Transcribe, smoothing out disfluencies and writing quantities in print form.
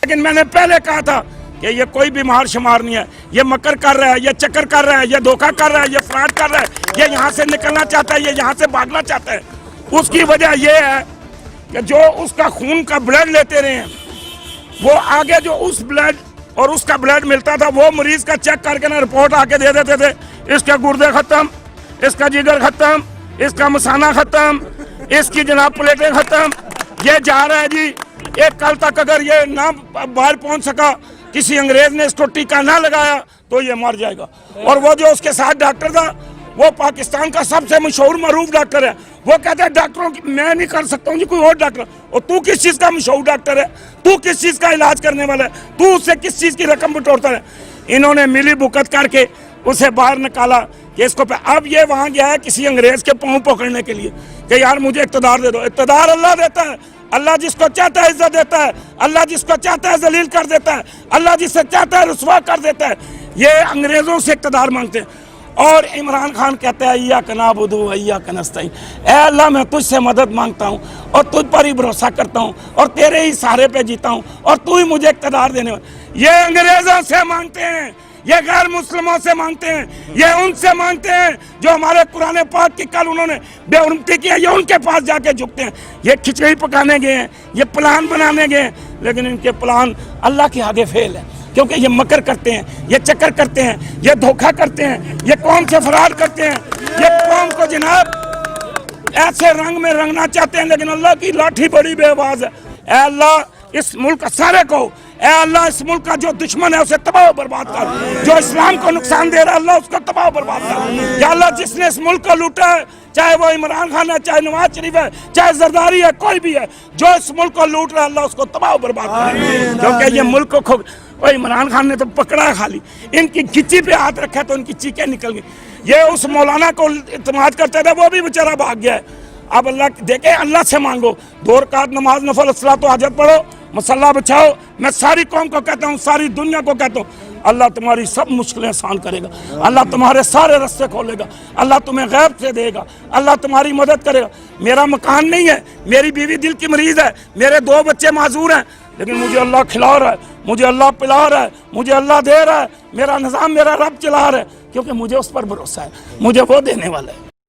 لیکن میں نے پہلے کہا تھا کہ یہ کوئی بیمار شمار نہیں ہے، یہ مکر کر رہا ہے، یہ چکر کر رہا ہے، یہ دھوکہ کر رہا ہے، یہ فراڈ کر رہا ہے، یہ یہاں سے نکلنا چاہتا ہے، یہ یہاں سے بھاگنا چاہتا ہے۔ اس کی وجہ یہ ہے کہ جو اس کا خون کا بلڈ لیتے رہے ہیں، وہ آگے جو اس بلڈ اور اس کا بلڈ ملتا تھا وہ مریض کا چیک کر کے نا رپورٹ آ کے دے دیتے تھے، اس کے گردے ختم، اس کا جگر ختم، اس کا مثانہ ختم، اس کی جناب پلیٹیں ختم، یہ جا رہا ہے جی۔ ایک کل تک اگر یہ نہ باہر پہنچ سکا، کسی انگریز نے اس کو ٹیکہ نہ لگایا تو یہ مر جائے گا۔ اور وہ جو اس کے ساتھ ڈاکٹر تھا وہ پاکستان کا سب سے مشہور معروف ڈاکٹر ہے، وہ کہتا ہے ڈاکٹروں کی میں نہیں کر سکتا ہوں جی، کوئی اور ڈاکٹر۔ اور تو کس چیز کا مشہور ڈاکٹر ہے؟ تو کس چیز کا علاج کرنے والا ہے؟ تو اس سے کس چیز کی رقم بٹورتا ہے؟ انہوں نے ملی بھگت کر کے اسے باہر نکالا کہ اس کو اب یہ وہاں گیا ہے کسی انگریز کے پاؤں پکڑنے کے لیے کہ یار مجھے اقتدار دے دو۔ اقتدار اللہ دیتا ہے، اللہ جس کو چاہتا ہے عزت دیتا ہے، اللہ جس کو چاہتا ہے ذلیل کر دیتا ہے، اللہ جس سے چاہتا ہے رسوا کر دیتا ہے۔ یہ انگریزوں سے اقتدار مانگتے ہیں۔ اور عمران خان کہتا ہے ایاک نعبد و ایاک نستعین، اے اللہ میں تجھ سے مدد مانگتا ہوں اور تجھ پر ہی بھروسہ کرتا ہوں اور تیرے ہی سہارے پہ جیتا ہوں اور تو ہی مجھے اقتدار دینے والا۔ یہ انگریزوں سے مانگتے ہیں، یہ غیر مسلموں سے مانگتے ہیں، یہ ان سے مانگتے ہیں جو ہمارے قرآن پاک کی کل انہوں نے بے حرمتی کی ہے، یہ ان کے پاس جا کے جھکتے ہیں۔ یہ کھچڑی پکانے گئے ہیں، یہ پلان بنانے گئے ہیں، لیکن ان کے پلان اللہ کے آگے فیل ہیں، کیونکہ یہ مکر کرتے ہیں، یہ چکر کرتے ہیں، یہ دھوکہ کرتے ہیں، یہ قوم سے فرار کرتے ہیں، یہ قوم کو جناب ایسے رنگ میں رنگنا چاہتے ہیں، لیکن اللہ کی لاٹھی بڑی بے آواز ہے۔ اے اللہ اس ملک سارے کو، اے اللہ اس ملک کا جو دشمن ہے اسے تباہ و برباد کر، جو اسلام کو نقصان دے رہا ہے اللہ اس کو تباہ و برباد کر۔ یا اللہ جس نے اس ملک کو لوٹا ہے، چاہے وہ عمران خان ہے، چاہے نواز شریف ہے، چاہے زرداری ہے، کوئی بھی ہے، جو اس ملک کو لوٹ رہا ہے اللہ اس کو تباہ و برباد کر، کیونکہ یہ ملک کو وہ عمران خان نے تو پکڑا ہے خالی، ان کی گچی پہ ہاتھ رکھا تو ان کی چیخیں نکل گئی۔ یہ اس مولانا کو اعتماد کرتا تھا، وہ بھی بیچارہ بھاگ گیا ہے۔ اب اللہ دیکھیں، اللہ سے مانگو، 2 رکعت نماز نفل الصلاۃ و حاجت پڑھو، مسلح بچھاؤ۔ میں ساری قوم کو کہتا ہوں، ساری دنیا کو کہتا ہوں، اللہ تمہاری سب مشکلیں آسان کرے گا، اللہ تمہارے سارے راستے کھولے گا، اللہ تمہیں غیب سے دے گا، اللہ تمہاری مدد کرے گا۔ میرا مکان نہیں ہے، میری بیوی دل کی مریض ہے، میرے 2 بچے معذور ہیں، لیکن مجھے اللہ کھلا رہا ہے، مجھے اللہ پلا رہا ہے، مجھے اللہ دے رہا ہے، میرا نظام میرا رب چلا رہا ہے، کیونکہ مجھے اس پر بھروسہ ہے، مجھے وہ دینے والا ہے۔